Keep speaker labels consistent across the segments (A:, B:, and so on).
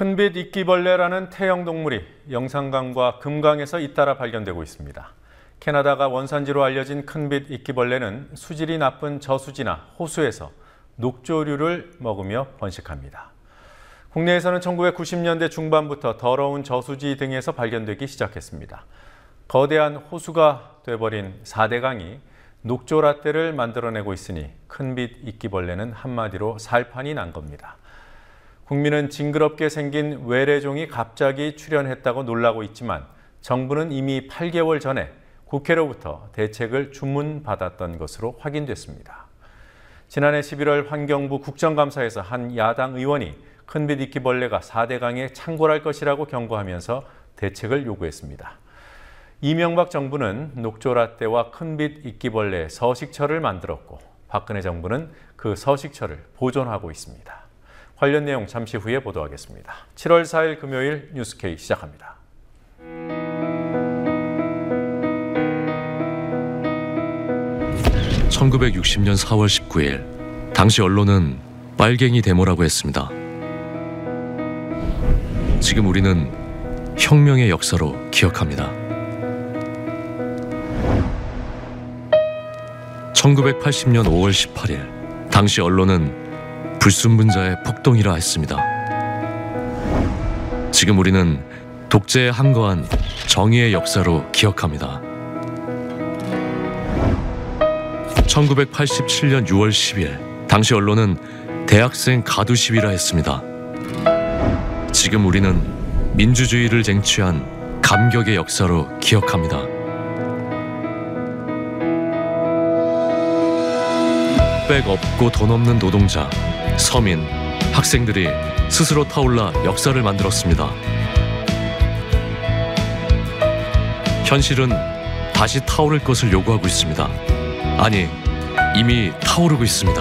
A: 큰빛 이끼벌레라는 태형 동물이 영산강과 금강에서 잇따라 발견되고 있습니다. 캐나다가 원산지로 알려진 큰빛 이끼벌레는 수질이 나쁜 저수지나 호수에서 녹조류를 먹으며 번식합니다. 국내에서는 1990년대 중반부터 더러운 저수지 등에서 발견되기 시작했습니다. 거대한 호수가 돼버린 4대 강이 녹조라떼를 만들어내고 있으니 큰빛 이끼벌레는 한마디로 살판이 난 겁니다. 국민은 징그럽게 생긴 외래종이 갑자기 출현했다고 놀라고 있지만 정부는 이미 8개월 전에 국회로부터 대책을 주문받았던 것으로 확인됐습니다. 지난해 11월 환경부 국정감사에서 한 야당 의원이 큰빛 이끼벌레가 4대 강에 창궐할 것이라고 경고하면서 대책을 요구했습니다. 이명박 정부는 녹조라떼와 큰빛 이끼벌레 서식처를 만들었고 박근혜 정부는 그 서식처를 보존하고 있습니다. 관련 내용 잠시 후에 보도하겠습니다. 7월 4일 금요일 뉴스K 시작합니다.
B: (1960년 4월 19일) 당시 언론은 빨갱이 데모라고 했습니다. 지금 우리는 혁명의 역사로 기억합니다. 1980년 5월 18일 당시 언론은 불순분자의 폭동이라 했습니다. 지금 우리는 독재에 항거한 정의의 역사로 기억합니다. 1987년 6월 10일 당시 언론은 대학생 가두 시위라 했습니다. 지금 우리는 민주주의를 쟁취한 감격의 역사로 기억합니다. 백 없고 돈 없는 노동자, 서민, 학생들이 스스로 타올라 역사를 만들었습니다. 현실은 다시 타오를 것을 요구하고 있습니다. 아니, 이미 타오르고 있습니다.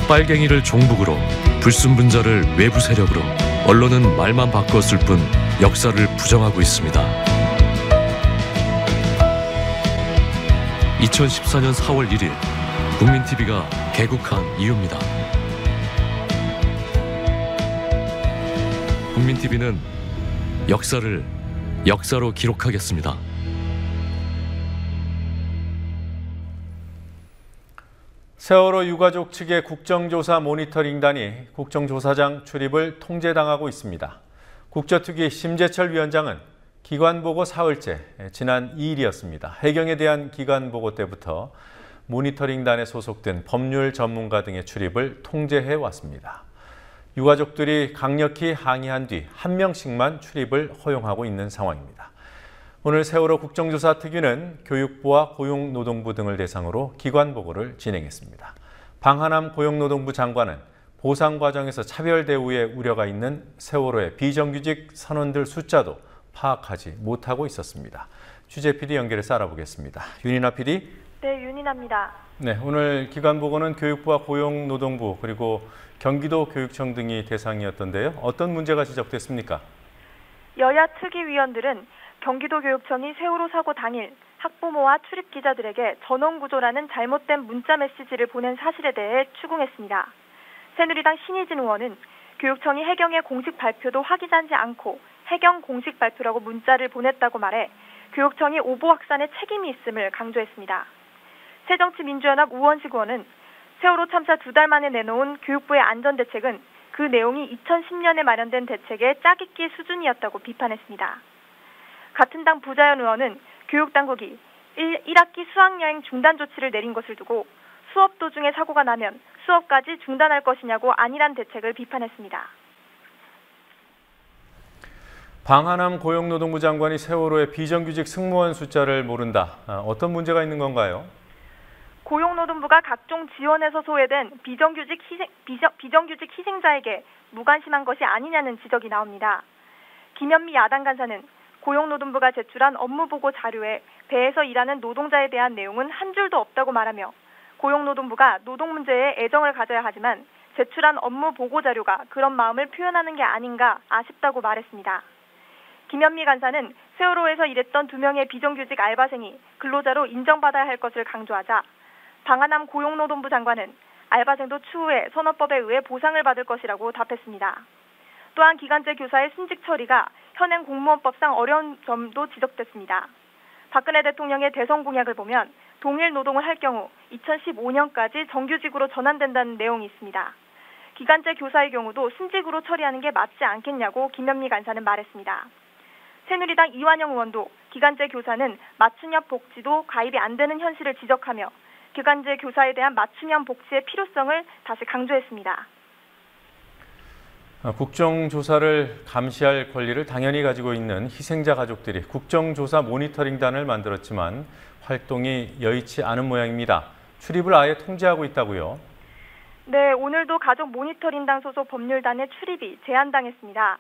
B: 빨갱이를 종북으로, 불순분자를 외부 세력으로, 언론은 말만 바꿨을 뿐 역사를 부정하고 있습니다. 2014년 4월 1일 국민TV가 개국한 이유입니다. 국민TV는 역사를 역사로 기록하겠습니다.
A: 세월호 유가족 측의 국정조사 모니터링단이 국정조사장 출입을 통제당하고 있습니다. 국조특위 심재철 위원장은 기관보고 사흘째, 지난 2일이었습니다. 해경에 대한 기관보고 때부터 모니터링단에 소속된 법률 전문가 등의 출입을 통제해 왔습니다. 유가족들이 강력히 항의한 뒤 한 명씩만 출입을 허용하고 있는 상황입니다. 오늘 세월호 국정조사 특위는 교육부와 고용노동부 등을 대상으로 기관보고를 진행했습니다. 방한남 고용노동부 장관은 보상 과정에서 차별 대우에 우려가 있는 세월호의 비정규직 선원들 숫자도 파악하지 못하고 있었습니다. 취재 PD 연결해서 알아보겠습니다. 윤이나 PD.
C: 네, 윤이나입니다.
A: 네, 오늘 기관보고는 교육부와 고용노동부 그리고 경기도 교육청 등이 대상이었던데요. 어떤 문제가 지적됐습니까?
C: 여야 특위위원들은 경기도 교육청이 세월호 사고 당일 학부모와 출입 기자들에게 전원구조라는 잘못된 문자 메시지를 보낸 사실에 대해 추궁했습니다. 새누리당 신희진 의원은 교육청이 해경의 공식 발표도 확인하지 않고 해경 공식 발표라고 문자를 보냈다고 말해 교육청이 오보 확산에 책임이 있음을 강조했습니다. 새정치민주연합 우원식 의원은 세월호 참사 2달 만에 내놓은 교육부의 안전대책은 그 내용이 2010년에 마련된 대책의 짜깁기 수준이었다고 비판했습니다. 같은 당 부자연 의원은 교육당국이 1학기 수학여행 중단 조치를 내린 것을 두고 수업 도중에 사고가 나면 수업까지 중단할 것이냐고 안일한 대책을 비판했습니다.
A: 방한남 고용노동부 장관이 세월호의 비정규직 승무원 숫자를 모른다. 어떤 문제가 있는 건가요?
C: 고용노동부가 각종 지원에서 소외된 비정규직 희생자에게 무관심한 것이 아니냐는 지적이 나옵니다. 김현미 야당 간사는 고용노동부가 제출한 업무보고 자료에 배에서 일하는 노동자에 대한 내용은 한 줄도 없다고 말하며 고용노동부가 노동 문제에 애정을 가져야 하지만 제출한 업무보고 자료가 그런 마음을 표현하는 게 아닌가 아쉽다고 말했습니다. 김현미 간사는 세월호에서 일했던 2명의 비정규직 알바생이 근로자로 인정받아야 할 것을 강조하자 방한남 고용노동부 장관은 알바생도 추후에 선언법에 의해 보상을 받을 것이라고 답했습니다. 또한 기간제 교사의 순직 처리가 현행 공무원법상 어려운 점도 지적됐습니다. 박근혜 대통령의 대선 공약을 보면 동일 노동을 할 경우 2015년까지 정규직으로 전환된다는 내용이 있습니다. 기간제 교사의 경우도 순직으로 처리하는 게 맞지 않겠냐고 김현미 간사는 말했습니다. 새누리당 이완영 의원도 기간제 교사는 맞춤형 복지도 가입이 안 되는 현실을 지적하며 기간제 교사에 대한 맞춤형 복지의 필요성을 다시 강조했습니다.
A: 국정조사를 감시할 권리를 당연히 가지고 있는 희생자 가족들이 국정조사 모니터링단을 만들었지만 활동이 여의치 않은 모양입니다. 출입을 아예 통제하고 있다고요?
C: 네, 오늘도 가족 모니터링단 소속 법률단의 출입이 제한당했습니다.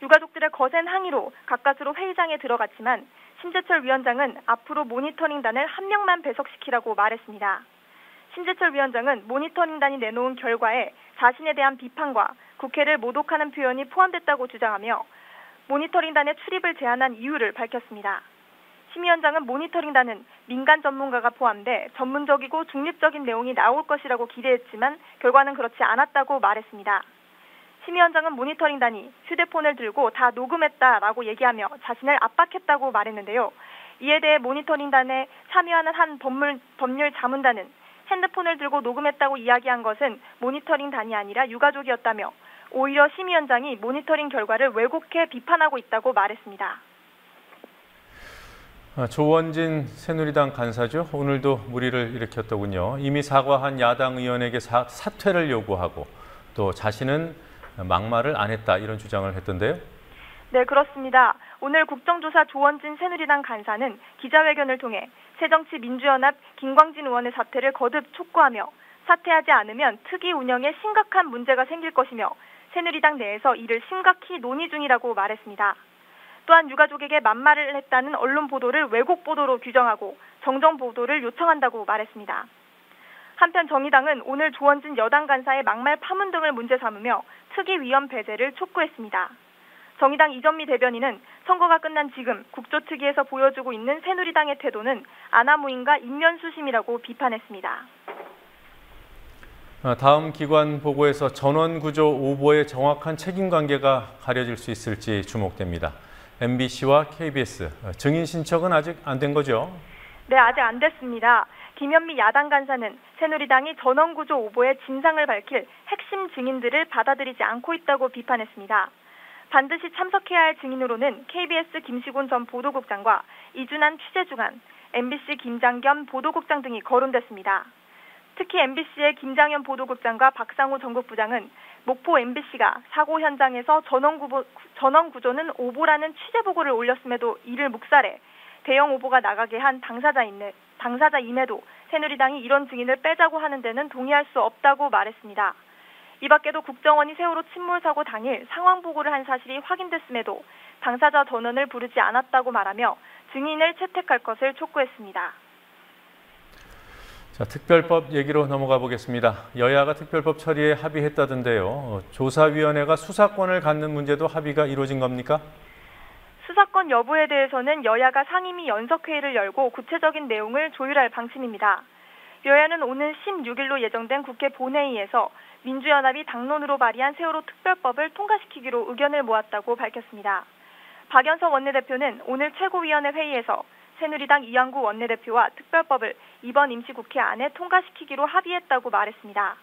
C: 유가족들의 거센 항의로 가까스로 회의장에 들어갔지만 심재철 위원장은 앞으로 모니터링단을 한 명만 배석시키라고 말했습니다. 심재철 위원장은 모니터링단이 내놓은 결과에 자신에 대한 비판과 국회를 모독하는 표현이 포함됐다고 주장하며 모니터링단의 출입을 제한한 이유를 밝혔습니다. 심 위원장은 모니터링단은 민간 전문가가 포함돼 전문적이고 중립적인 내용이 나올 것이라고 기대했지만 결과는 그렇지 않았다고 말했습니다. 심 위원장은 모니터링단이 휴대폰을 들고 다 녹음했다라고 얘기하며 자신을 압박했다고 말했는데요. 이에 대해 모니터링단에 참여하는 한 법률 자문단은 핸드폰을 들고 녹음했다고 이야기한 것은 모니터링단이 아니라 유가족이었다며 오히려 심 위원장이 모니터링 결과를 왜곡해 비판하고 있다고 말했습니다.
A: 조원진 새누리당 간사죠. 오늘도 물의를 일으켰더군요. 이미 사과한 야당 의원에게 사퇴를 요구하고 또 자신은 막말을 안 했다 이런 주장을 했던데요.
C: 네, 그렇습니다. 오늘 국정조사 조원진 새누리당 간사는 기자회견을 통해 새정치민주연합 김광진 의원의 사퇴를 거듭 촉구하며 사퇴하지 않으면 특위 운영에 심각한 문제가 생길 것이며 새누리당 내에서 이를 심각히 논의 중이라고 말했습니다. 또한 유가족에게 막말을 했다는 언론 보도를 왜곡 보도로 규정하고 정정 보도를 요청한다고 말했습니다. 한편 정의당은 오늘 조원진 여당 간사의 막말 파문 등을 문제 삼으며 특위위원 배제를 촉구했습니다. 정의당 이전미 대변인은 선거가 끝난 지금 국조특위에서 보여주고 있는 새누리당의 태도는 아나무인과 인면수심이라고 비판했습니다.
A: 다음 기관 보고에서 전원구조 오보의 정확한 책임관계가 가려질 수 있을지 주목됩니다. MBC와 KBS, 증인 신청은 아직 안 된 거죠?
C: 네, 아직 안 됐습니다. 김현미 야당 간사는 새누리당이 전원구조 오보의 진상을 밝힐 핵심 증인들을 받아들이지 않고 있다고 비판했습니다. 반드시 참석해야 할 증인으로는 KBS 김시곤 전 보도국장과 이준환 취재주간, MBC 김장겸 보도국장 등이 거론됐습니다. 특히 MBC의 김장현 보도국장과 박상우 전국부장은 목포 MBC가 사고 현장에서 전원구조는 오보라는 취재보고를 올렸음에도 이를 묵살해 대형 오보가 나가게 한 당사자임에도 새누리당이 이런 증인을 빼자고 하는 데는 동의할 수 없다고 말했습니다. 이 밖에도 국정원이 세월호 침몰 사고 당일 상황 보고를 한 사실이 확인됐음에도 당사자 전원을 부르지 않았다고 말하며 증인을 채택할 것을 촉구했습니다.
A: 자, 특별법 얘기로 넘어가 보겠습니다. 여야가 특별법 처리에 합의했다던데요. 조사위원회가 수사권을 갖는 문제도 합의가 이루어진 겁니까?
C: 수사권 여부에 대해서는 여야가 상임위 연석회의를 열고 구체적인 내용을 조율할 방침입니다. 여야는 오늘 16일로 예정된 국회 본회의에서 민주연합이 당론으로 발의한 세월호 특별법을 통과시키기로 의견을 모았다고 밝혔습니다. 박연서 원내대표는 오늘 최고위원회 회의에서 새누리당 이양구 원내대표와 특별법을 이번 임시국회 안에 통과시키기로 합의했다고 말했습니다.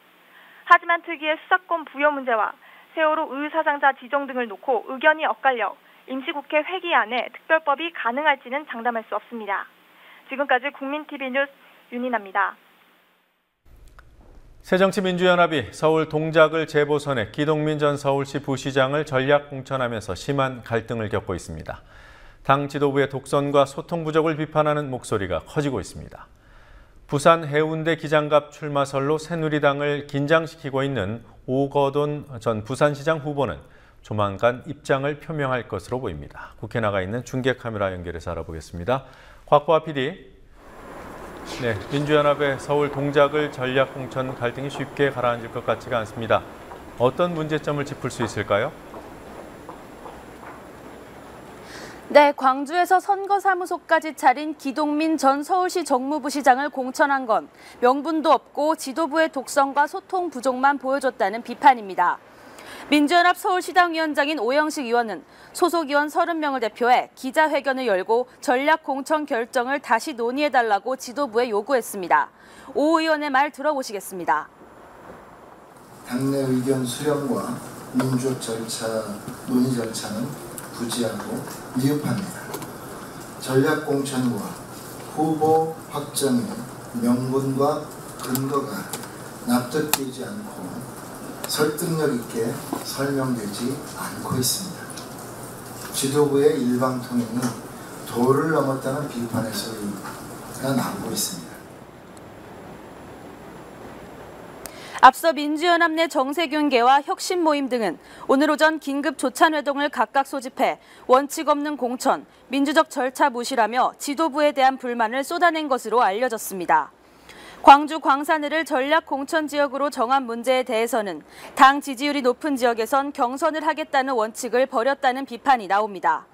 C: 하지만 특위의 수사권 부여 문제와 세월호 의사상자 지정 등을 놓고 의견이 엇갈려 임시국회 회기 안에 특별법이 가능할지는 장담할 수 없습니다. 지금까지 국민TV 뉴스 윤인아입니다.
A: 새정치민주연합이 서울 동작을 재보선해 기동민 전 서울시 부시장을 전략 공천하면서 심한 갈등을 겪고 있습니다. 당 지도부의 독선과 소통 부족을 비판하는 목소리가 커지고 있습니다. 부산 해운대 기장갑 출마설로 새누리당을 긴장시키고 있는 오거돈 전 부산시장 후보는 조만간 입장을 표명할 것으로 보입니다. 국회 나가 있는 중계 카메라 연결해서 알아보겠습니다. 곽보아 PD. 네, 민주연합의 서울 동작을 전략 공천 갈등이 쉽게 가라앉을 것 같지가 않습니다. 어떤 문제점을 짚을 수 있을까요?
D: 네, 광주에서 선거사무소까지 차린 기동민 전 서울시 정무부시장을 공천한 건 명분도 없고 지도부의 독선과 소통 부족만 보여줬다는 비판입니다. 민주연합 서울시당위원장인 오영식 의원은 소속 의원 30명을 대표해 기자회견을 열고 전략 공천 결정을 다시 논의해달라고 지도부에 요구했습니다. 오 의원의 말 들어보시겠습니다.
E: 당내 의견 수렴과 민주적 절차, 논의 절차는 부지하고 미흡합니다. 전략 공천과 후보 확정의 명분과 근거가 납득되지 않고 설득력 있게 설명되지 않고 있습니다. 지도부의 일방통행이 도를 넘었다는 비판의 소리가 나오고 있습니다.
D: 앞서 민주연합 내 정세균계와 혁신모임 등은 오늘 오전 긴급 조찬회동을 각각 소집해 원칙 없는 공천, 민주적 절차 무시라며 지도부에 대한 불만을 쏟아낸 것으로 알려졌습니다. 광주 광산을을 전략 공천 지역으로 정한 문제에 대해서는 당 지지율이 높은 지역에선 경선을 하겠다는 원칙을 버렸다는 비판이 나옵니다.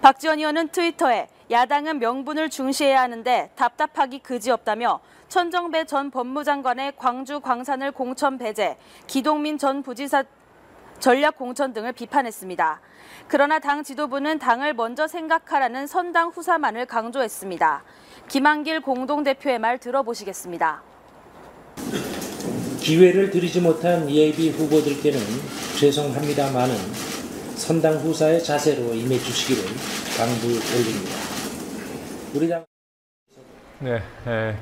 D: 박지원 의원은 트위터에 야당은 명분을 중시해야 하는데 답답하기 그지없다며 천정배 전 법무장관의 광주 광산을 공천 배제, 기동민 전 부지사 전략 공천 등을 비판했습니다. 그러나 당 지도부는 당을 먼저 생각하라는 선당 후사만을 강조했습니다. 김한길 공동대표의 말 들어보시겠습니다.
F: 기회를 드리지 못한 예비 후보들께는 죄송합니다마는 선당 후사의 자세로 임해 주시기를 당부드립니다. 우리 당
A: 네,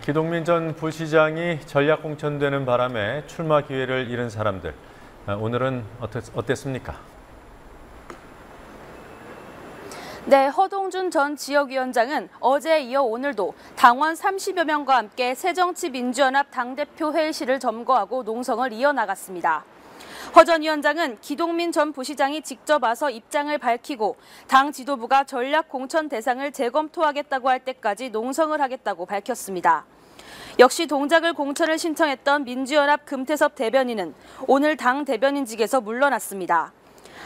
A: 기동민 전 부시장이 전략 공천되는 바람에 출마 기회를 잃은 사람들, 오늘은 어땠습니까?
D: 네, 허동준 전 지역위원장은 어제에 이어 오늘도 당원 30여 명과 함께 새정치민주연합 당대표 회의실을 점거하고 농성을 이어나갔습니다. 허 전 위원장은 기동민 전 부시장이 직접 와서 입장을 밝히고 당 지도부가 전략 공천 대상을 재검토하겠다고 할 때까지 농성을 하겠다고 밝혔습니다. 역시 동작을 공천을 신청했던 민주연합 금태섭 대변인은 오늘 당 대변인직에서 물러났습니다.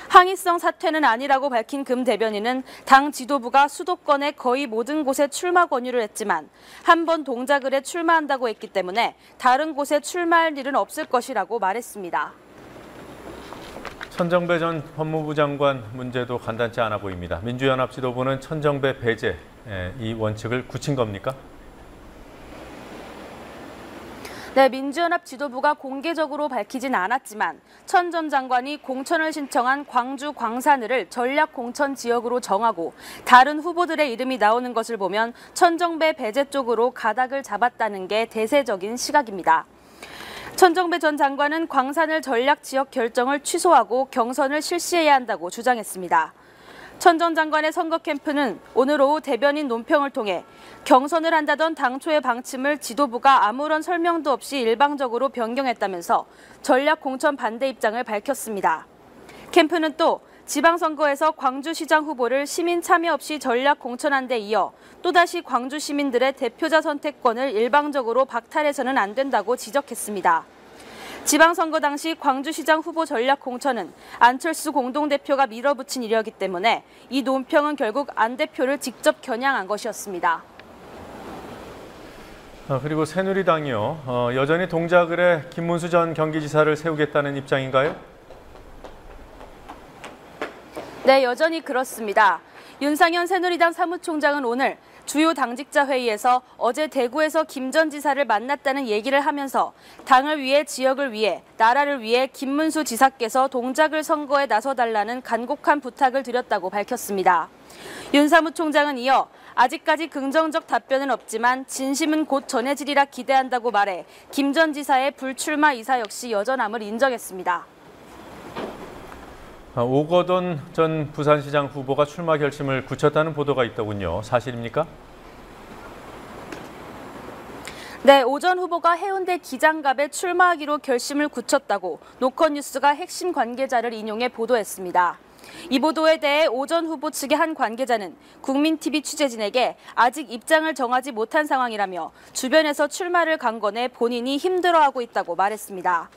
D: 항의성 사퇴는 아니라고 밝힌 금 대변인은 당 지도부가 수도권의 거의 모든 곳에 출마 권유를 했지만 한 번 동작을 해 출마한다고 했기 때문에 다른 곳에 출마할 일은 없을 것이라고 말했습니다.
A: 천정배 전 법무부 장관 문제도 간단치 않아 보입니다. 민주연합 지도부는 천정배 배제, 이 원칙을 굳힌 겁니까?
D: 네, 민주연합 지도부가 공개적으로 밝히진 않았지만 천 전 장관이 공천을 신청한 광주 광산을을 전략 공천 지역으로 정하고 다른 후보들의 이름이 나오는 것을 보면 천정배 배제 쪽으로 가닥을 잡았다는 게 대세적인 시각입니다. 천정배 전 장관은 광산을 전략 지역 결정을 취소하고 경선을 실시해야 한다고 주장했습니다. 천 전 장관의 선거 캠프는 오늘 오후 대변인 논평을 통해 경선을 한다던 당초의 방침을 지도부가 아무런 설명도 없이 일방적으로 변경했다면서 전략 공천 반대 입장을 밝혔습니다. 캠프는 또 지방선거에서 광주시장 후보를 시민 참여 없이 전략 공천한 데 이어 또다시 광주 시민들의 대표자 선택권을 일방적으로 박탈해서는 안 된다고 지적했습니다. 지방선거 당시 광주시장 후보 전략 공천은 안철수 공동대표가 밀어붙인 일이었기 때문에 이 논평은 결국 안 대표를 직접 겨냥한 것이었습니다.
A: 그리고 새누리당이요. 여전히 동작을 해 김문수 전 경기지사를 세우겠다는 입장인가요?
D: 네, 여전히 그렇습니다. 윤상현 새누리당 사무총장은 오늘 주요 당직자 회의에서 어제 대구에서 김 전 지사를 만났다는 얘기를 하면서 당을 위해 지역을 위해 나라를 위해 김문수 지사께서 동작을 선거에 나서달라는 간곡한 부탁을 드렸다고 밝혔습니다. 윤 사무총장은 이어 아직까지 긍정적 답변은 없지만 진심은 곧 전해지리라 기대한다고 말해 김 전 지사의 불출마 이사 역시 여전함을 인정했습니다.
A: 오거돈 전 부산시장 후보가 출마 결심을 굳혔다는 보도가 있더군요. 사실입니까?
D: 네, 오 전 후보가 해운대 기장갑에 출마하기로 결심을 굳혔다고 노컷뉴스가 핵심 관계자를 인용해 보도했습니다. 이 보도에 대해 오 전 후보 측의 한 관계자는 국민TV 취재진에게 아직 입장을 정하지 못한 상황이라며 주변에서 출마를 강권해 본인이 힘들어하고 있다고 말했습니다.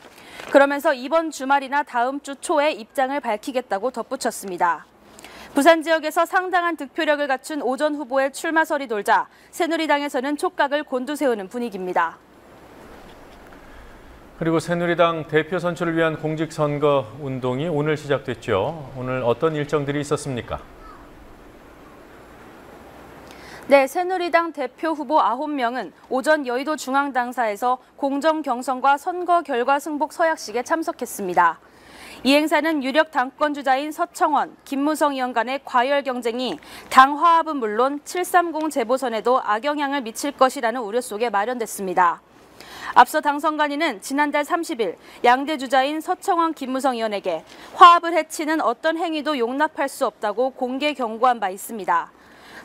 D: 그러면서 이번 주말이나 다음 주 초에 입장을 밝히겠다고 덧붙였습니다. 부산 지역에서 상당한 득표력을 갖춘 오 전 후보의 출마설이 돌자 새누리당에서는 촉각을 곤두세우는 분위기입니다.
A: 그리고 새누리당 대표 선출을 위한 공직선거 운동이 오늘 시작됐죠. 오늘 어떤 일정들이 있었습니까?
D: 네, 새누리당 대표 후보 9명은 오전 여의도 중앙당사에서 공정 경선과 선거 결과 승복 서약식에 참석했습니다. 이 행사는 유력 당권 주자인 서청원, 김무성 의원 간의 과열 경쟁이 당 화합은 물론 730 재보선에도 악영향을 미칠 것이라는 우려 속에 마련됐습니다. 앞서 당선관위는 지난달 30일 양대 주자인 서청원, 김무성 의원에게 화합을 해치는 어떤 행위도 용납할 수 없다고 공개 경고한 바 있습니다.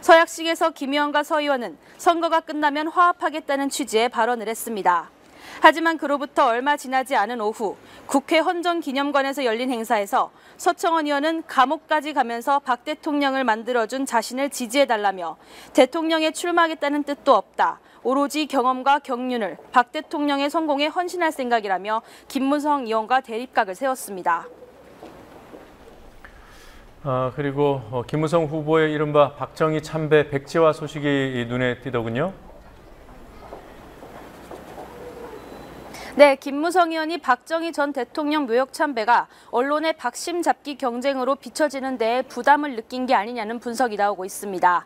D: 서약식에서 김 의원과 서 의원은 선거가 끝나면 화합하겠다는 취지의 발언을 했습니다. 하지만 그로부터 얼마 지나지 않은 오후 국회 헌정기념관에서 열린 행사에서 서청원 의원은 감옥까지 가면서 박 대통령을 만들어준 자신을 지지해달라며 대통령에 출마하겠다는 뜻도 없다. 오로지 경험과 경륜을 박 대통령의 성공에 헌신할 생각이라며 김무성 의원과 대립각을 세웠습니다.
A: 그리고 김무성 후보의 이른바 박정희 참배 백지화 소식이 눈에 띄더군요.
D: 네, 김무성 의원이 박정희 전 대통령 묘역 참배가 언론의 박심 잡기 경쟁으로 비춰지는 데에 부담을 느낀 게 아니냐는 분석이 나오고 있습니다.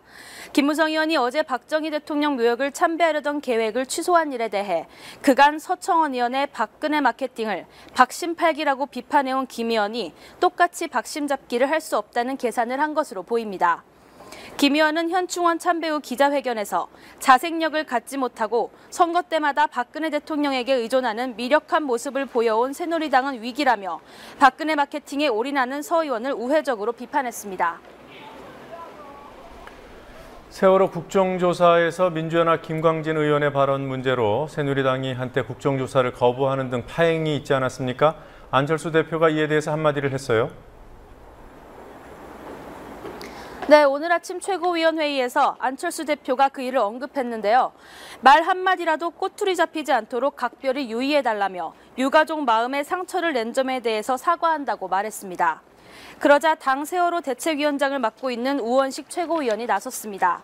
D: 김무성 의원이 어제 박정희 대통령 묘역을 참배하려던 계획을 취소한 일에 대해 그간 서청원 의원의 박근혜 마케팅을 박심 팔기라고 비판해온 김 의원이 똑같이 박심 잡기를 할 수 없다는 계산을 한 것으로 보입니다. 김 의원은 현충원 참배 후 기자회견에서 자생력을 갖지 못하고 선거 때마다 박근혜 대통령에게 의존하는 미력한 모습을 보여온 새누리당은 위기라며 박근혜 마케팅에 올인하는 서 의원을 우회적으로 비판했습니다.
A: 세월호 국정조사에서 민주연합 김광진 의원의 발언 문제로 새누리당이 한때 국정조사를 거부하는 등 파행이 있지 않았습니까? 안철수 대표가 이에 대해서 한마디를 했어요.
D: 네, 오늘 아침 최고위원회의에서 안철수 대표가 그 일을 언급했는데요. 말 한마디라도 꼬투리 잡히지 않도록 각별히 유의해달라며 유가족 마음에 상처를 낸 점에 대해서 사과한다고 말했습니다. 그러자 당 세월호 대책위원장을 맡고 있는 우원식 최고위원이 나섰습니다.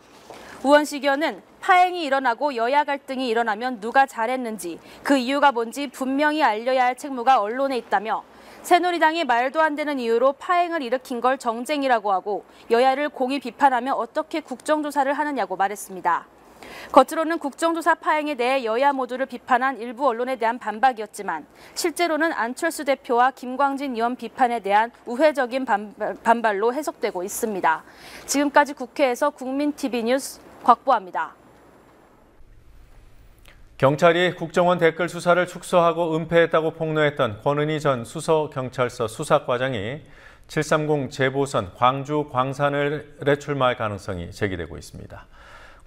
D: 우원식 의원은 파행이 일어나고 여야 갈등이 일어나면 누가 잘했는지 그 이유가 뭔지 분명히 알려야 할 책무가 언론에 있다며 새누리당이 말도 안 되는 이유로 파행을 일으킨 걸 정쟁이라고 하고 여야를 공히 비판하며 어떻게 국정조사를 하느냐고 말했습니다. 겉으로는 국정조사 파행에 대해 여야 모두를 비판한 일부 언론에 대한 반박이었지만 실제로는 안철수 대표와 김광진 의원 비판에 대한 우회적인 반발로 해석되고 있습니다. 지금까지 국회에서 국민TV 뉴스 곽보아입니다.
A: 경찰이 국정원 댓글 수사를 축소하고 은폐했다고 폭로했던 권은희 전 수서경찰서 수사과장이 730 재보선 광주 광산을에 출마할 가능성이 제기되고 있습니다.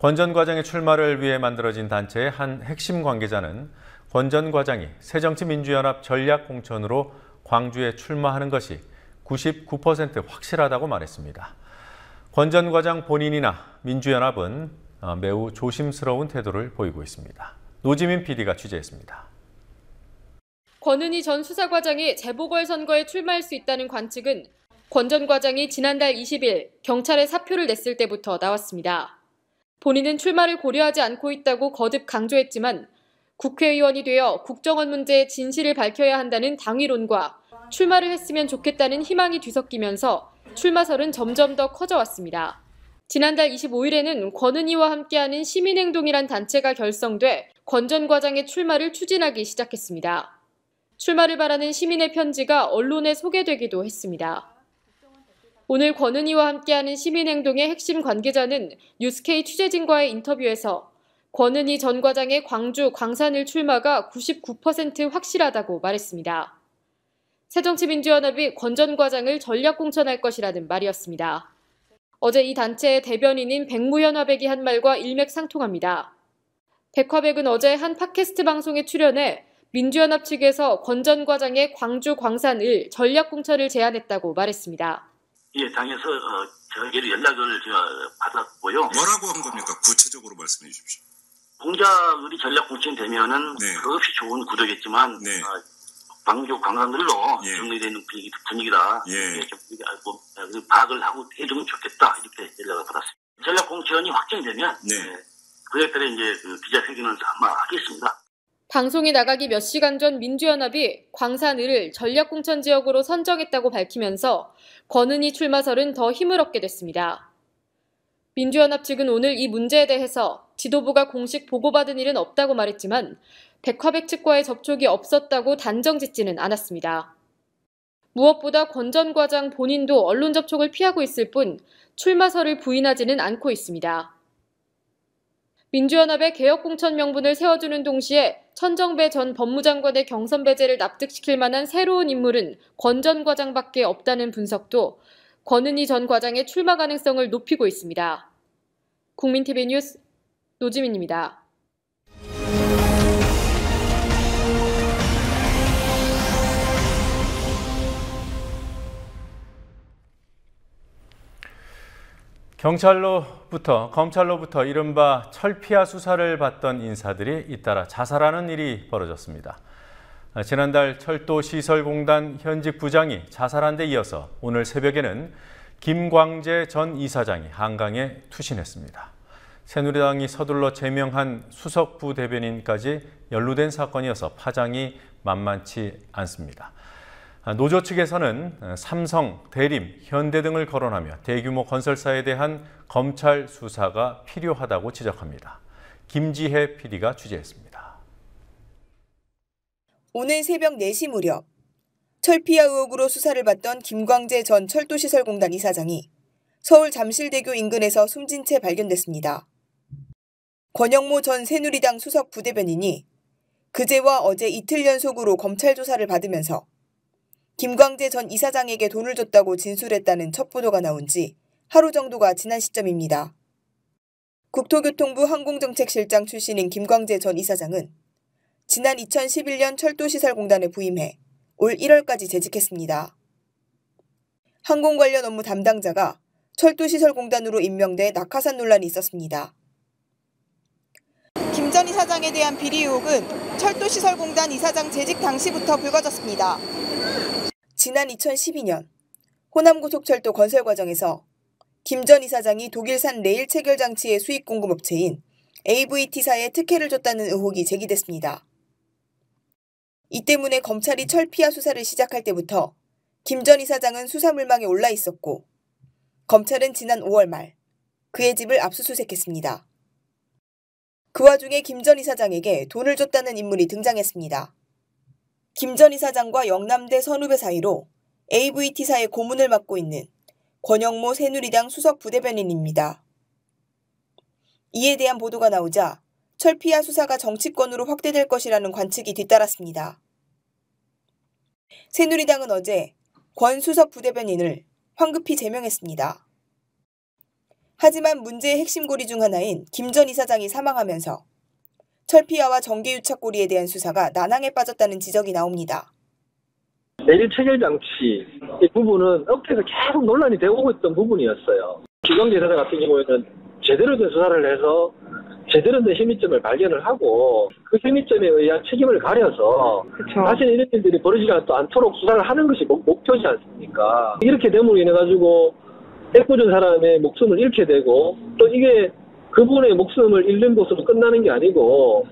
A: 권 전 과장의 출마를 위해 만들어진 단체의 한 핵심 관계자는 권 전 과장이 새정치민주연합 전략공천으로 광주에 출마하는 것이 99% 확실하다고 말했습니다. 권 전 과장 본인이나 민주연합은 매우 조심스러운 태도를 보이고 있습니다. 노지민 PD가 취재했습니다.
G: 권은희 전 수사과장이 재보궐선거에 출마할 수 있다는 관측은 권 전 과장이 지난달 20일 경찰에 사표를 냈을 때부터 나왔습니다. 본인은 출마를 고려하지 않고 있다고 거듭 강조했지만 국회의원이 되어 국정원 문제의 진실을 밝혀야 한다는 당위론과 출마를 했으면 좋겠다는 희망이 뒤섞이면서 출마설은 점점 더 커져왔습니다. 지난달 25일에는 권은희와 함께하는 시민행동이란 단체가 결성돼 권 전 과장의 출마를 추진하기 시작했습니다. 출마를 바라는 시민의 편지가 언론에 소개되기도 했습니다. 오늘 권은희와 함께하는 시민행동의 핵심 관계자는 뉴스K 취재진과의 인터뷰에서 권은희 전 과장의 광주 광산을 출마가 99% 확실하다고 말했습니다. 새정치민주연합이 권 전 과장을 전략공천할 것이라는 말이었습니다. 어제 이 단체의 대변인인 백무현화백이 한 말과 일맥상통합니다. 백화백은 어제 한 팟캐스트 방송에 출연해 민주연합 측에서 권 전 과장의 광주 광산을 전략공천을 제안했다고 말했습니다.
H: 예, 당에서 저에게 연락을 받았고요.
I: 뭐라고 한 겁니까? 구체적으로 말씀해 주십시오.
H: 공자을이 전략공천이 되면은
I: 네.
H: 그것이 좋은 구도겠지만
I: 네.
H: 광주 관광들로
I: 예.
H: 정리되는 분위기다.
I: 예.
H: 파악을 하고 해주면 좋겠다. 이렇게 연락을 받았습니다. 전략공천이 확정되면
I: 네.
H: 그에 따라 이제 기자회견을 아마 하겠습니다.
G: 방송이 나가기 몇 시간 전 민주연합이 광산을 전략공천 지역으로 선정했다고 밝히면서 권은희 출마설은 더 힘을 얻게 됐습니다. 민주연합 측은 오늘 이 문제에 대해서 지도부가 공식 보고받은 일은 없다고 말했지만 백화백 측과의 접촉이 없었다고 단정짓지는 않았습니다. 무엇보다 권 전 과장 본인도 언론 접촉을 피하고 있을 뿐 출마설을 부인하지는 않고 있습니다. 민주연합의 개혁공천 명분을 세워주는 동시에 천정배 전 법무장관의 경선 배제를 납득시킬 만한 새로운 인물은 권 전 과장밖에 없다는 분석도 권은희 전 과장의 출마 가능성을 높이고 있습니다. 국민TV 뉴스 노지민입니다.
A: 검찰로부터 이른바 철피아 수사를 받던 인사들이 잇따라 자살하는 일이 벌어졌습니다. 지난달 철도시설공단 현직 부장이 자살한 데 이어서 오늘 새벽에는 김광재 전 이사장이 한강에 투신했습니다. 새누리당이 서둘러 제명한 수석 부대변인까지 연루된 사건이어서 파장이 만만치 않습니다. 노조 측에서는 삼성, 대림, 현대 등을 거론하며 대규모 건설사에 대한 검찰 수사가 필요하다고 지적합니다. 김지혜 PD가 취재했습니다.
J: 오늘 새벽 4시 무렵 철피아 의혹으로 수사를 받던 김광재 전 철도시설공단 이사장이 서울 잠실대교 인근에서 숨진 채 발견됐습니다. 권영모 전 새누리당 수석 부대변인이 그제와 어제 이틀 연속으로 검찰 조사를 받으면서 김광재 전 이사장에게 돈을 줬다고 진술했다는 첫 보도가 나온 지 하루 정도가 지난 시점입니다. 국토교통부 항공정책실장 출신인 김광재 전 이사장은 지난 2011년 철도시설공단에 부임해 올 1월까지 재직했습니다. 항공 관련 업무 담당자가 철도시설공단으로 임명돼 낙하산 논란이 있었습니다. 김 전 이사장에 대한 비리 의혹은 철도시설공단 이사장 재직 당시부터 불거졌습니다. 지난 2012년 호남고속철도 건설 과정에서 김 전 이사장이 독일산 레일 체결 장치의 수입 공급 업체인 AVT사에 특혜를 줬다는 의혹이 제기됐습니다. 이 때문에 검찰이 철피아 수사를 시작할 때부터 김 전 이사장은 수사물망에 올라 있었고 검찰은 지난 5월 말 그의 집을 압수수색했습니다. 그 와중에 김 전 이사장에게 돈을 줬다는 인물이 등장했습니다. 김 전 이사장과 영남대 선후배 사이로 AVT사의 고문을 맡고 있는 권영모 새누리당 수석 부대변인입니다. 이에 대한 보도가 나오자 철피아 수사가 정치권으로 확대될 것이라는 관측이 뒤따랐습니다. 새누리당은 어제 권 수석 부대변인을 황급히 제명했습니다. 하지만 문제의 핵심 고리 중 하나인 김 전 이사장이 사망하면서 철피아와 정계유착 고리에 대한 수사가 난항에 빠졌다는 지적이 나옵니다.
K: 내릴 체결 장치 이 부분은 업계에서 계속 논란이 되고 있던 부분이었어요. 김광재 이사장 같은 경우에는 제대로 된 수사를 해서 제대로 된 혐의점을 발견을 하고 그 혐의점에 의한 책임을 가려서 다시는 이런 일들이 벌어지지 않도록 수사를 하는 것이 목표지 않습니까? 이렇게 됨으로 인해 가지고 애꿎은 사람의 목숨을 잃게 되고 또 이게 그분의 목숨을 잃는 것으로 끝나는 게 아니고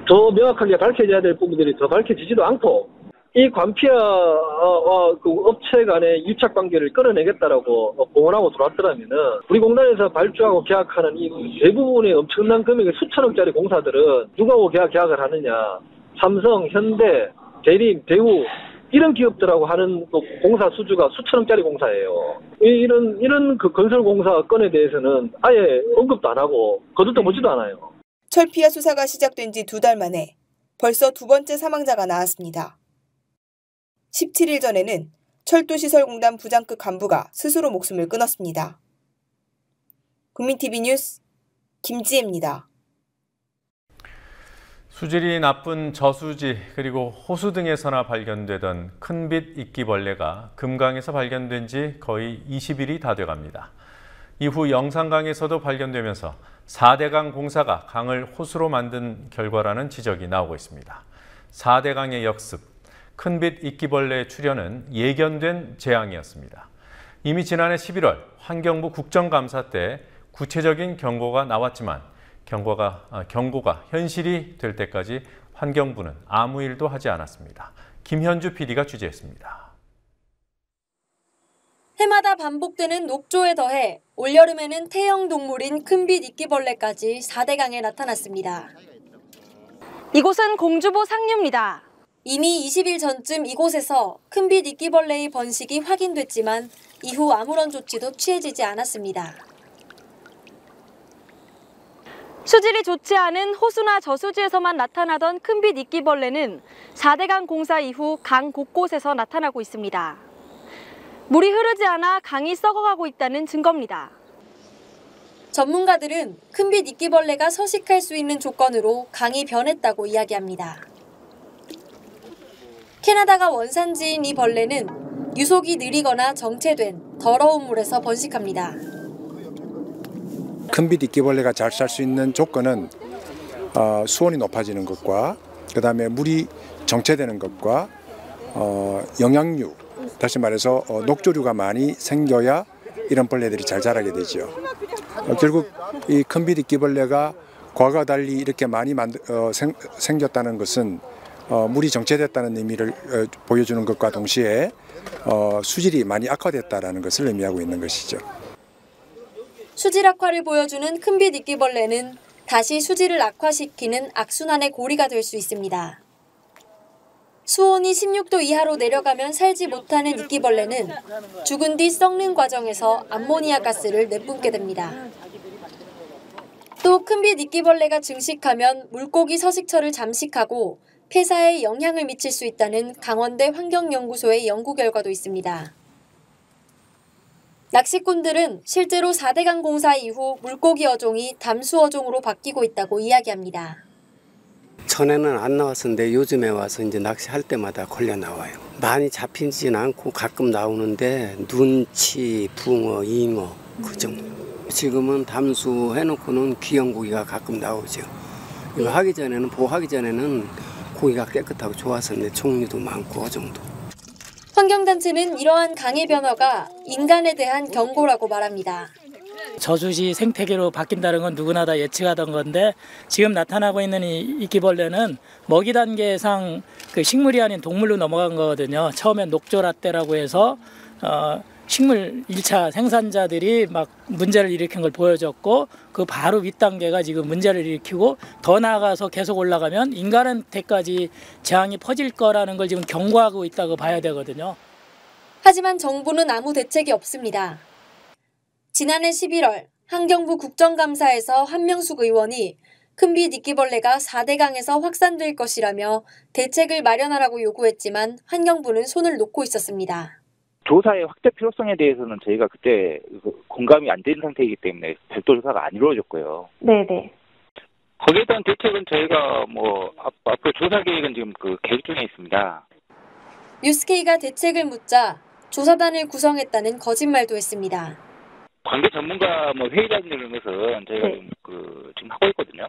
K: 더 명확하게 밝혀져야 될 부분들이 더 밝혀지지도 않고 이 관피아와 그 업체 간의 유착 관계를 끌어내겠다라고 공언하고 들어왔더라면은 우리 공단에서 발주하고 계약하는 이 대부분의 엄청난 금액의 수천억짜리 공사들은 누구하고 계약을 하느냐? 삼성, 현대, 대림, 대우 이런 기업들하고 하는 공사 수주가 수천억짜리 공사예요. 이런 그 건설 공사 건에 대해서는 아예 언급도 안 하고 거들떠 보지도 않아요.
J: 철피아 수사가 시작된 지 2달 만에 벌써 2번째 사망자가 나왔습니다. 17일 전에는 철도시설공단 부장급 간부가 스스로 목숨을 끊었습니다. 국민TV 뉴스 김지혜입니다.
A: 수질이 나쁜 저수지 그리고 호수 등에서나 발견되던 큰빛 이끼벌레가 금강에서 발견된 지 거의 20일이 다 돼갑니다. 이후 영산강에서도 발견되면서 4대강 공사가 강을 호수로 만든 결과라는 지적이 나오고 있습니다. 4대강의 역습, 큰빛 이끼벌레의 출현은 예견된 재앙이었습니다. 이미 지난해 11월 환경부 국정감사 때 구체적인 경고가 나왔지만 경고가 현실이 될 때까지 환경부는 아무 일도 하지 않았습니다. 김현주 PD가 취재했습니다.
L: 해마다 반복되는 녹조에 더해 올여름에는 태형 동물인 큰빛 이끼벌레까지 4대강에 나타났습니다. 이곳은 공주보 상류입니다. 이미 20일 전쯤 이곳에서 큰빛 이끼벌레의 번식이 확인됐지만 이후 아무런 조치도 취해지지 않았습니다. 수질이 좋지 않은 호수나 저수지에서만 나타나던 큰빛 이끼벌레는 4대강 공사 이후 강 곳곳에서 나타나고 있습니다. 물이 흐르지 않아 강이 썩어가고 있다는 증거입니다. 전문가들은 큰빛 이끼벌레가 서식할 수 있는 조건으로 강이 변했다고 이야기합니다. 캐나다가 원산지인 이 벌레는 유속이 느리거나 정체된 더러운 물에서 번식합니다.
M: 큰빛 이끼벌레가 잘 살 수 있는 조건은 수온이 높아지는 것과 그다음에 물이 정체되는 것과 영양류, 다시 말해서 녹조류가 많이 생겨야 이런 벌레들이 잘 자라게 되죠. 결국 이 큰빛 이끼벌레가 과거와 달리 이렇게 많이 생겼다는 것은 물이 정체됐다는 의미를 보여주는 것과 동시에 수질이 많이 악화됐다는 것을 의미하고 있는 것이죠.
L: 수질 악화를 보여주는 큰빛 이끼벌레는 다시 수질을 악화시키는 악순환의 고리가 될 수 있습니다. 수온이 16도 이하로 내려가면 살지 못하는 이끼벌레는 죽은 뒤 썩는 과정에서 암모니아 가스를 내뿜게 됩니다. 또 큰빛 이끼벌레가 증식하면 물고기 서식처를 잠식하고 폐사에 영향을 미칠 수 있다는 강원대 환경연구소의 연구 결과도 있습니다. 낚시꾼들은 실제로 4대강 공사 이후 물고기 어종이 담수 어종으로 바뀌고 있다고 이야기합니다.
N: 전에는 안 나왔었는데 요즘에 와서 이제 낚시할 때마다 걸려 나와요. 많이 잡히진 않고 가끔 나오는데 눈치, 붕어, 잉어 그 정도. 지금은 담수 해놓고는 귀한 고기가 가끔 나오죠. 이거 하기 전에는 보호하기 전에는 고기가 깨끗하고 좋았었는데 종류도 많고 그 정도.
L: 환경단체는 이러한 강의 변화가 인간에 대한 경고라고 말합니다.
O: 저수지 생태계로 바뀐다는 건 누구나 다 예측하던 건데 지금 나타나고 있는 이 이끼벌레는 먹이 단계상 그 식물이 아닌 동물로 넘어간 거거든요. 처음엔 녹조라떼라고 해서 식물 1차 생산자들이 막 문제를 일으킨 걸 보여줬고 그 바로 윗단계가 지금 문제를 일으키고 더 나아가서 계속 올라가면 인간한테까지 재앙이 퍼질 거라는 걸 지금 경고하고 있다고 봐야 되거든요.
L: 하지만 정부는 아무 대책이 없습니다. 지난해 11월 환경부 국정감사에서 한명숙 의원이 큰빛 이끼벌레가 4대강에서 확산될 것이라며 대책을 마련하라고 요구했지만 환경부는 손을 놓고 있었습니다.
P: 조사의 확대 필요성에 대해서는 저희가 그때 공감이 안 된 상태이기 때문에 별도 조사가 안 이루어졌고요.
L: 네네.
P: 거기에 대한 대책은 저희가 앞으로 조사 계획은 지금 계획 중에 있습니다.
L: 뉴스케이가 대책을 묻자 조사단을 구성했다는 거짓말도 했습니다.
P: 관계 전문가 회의라는 이런 것은 저희가
Q: 네.
P: 지금 하고 있거든요.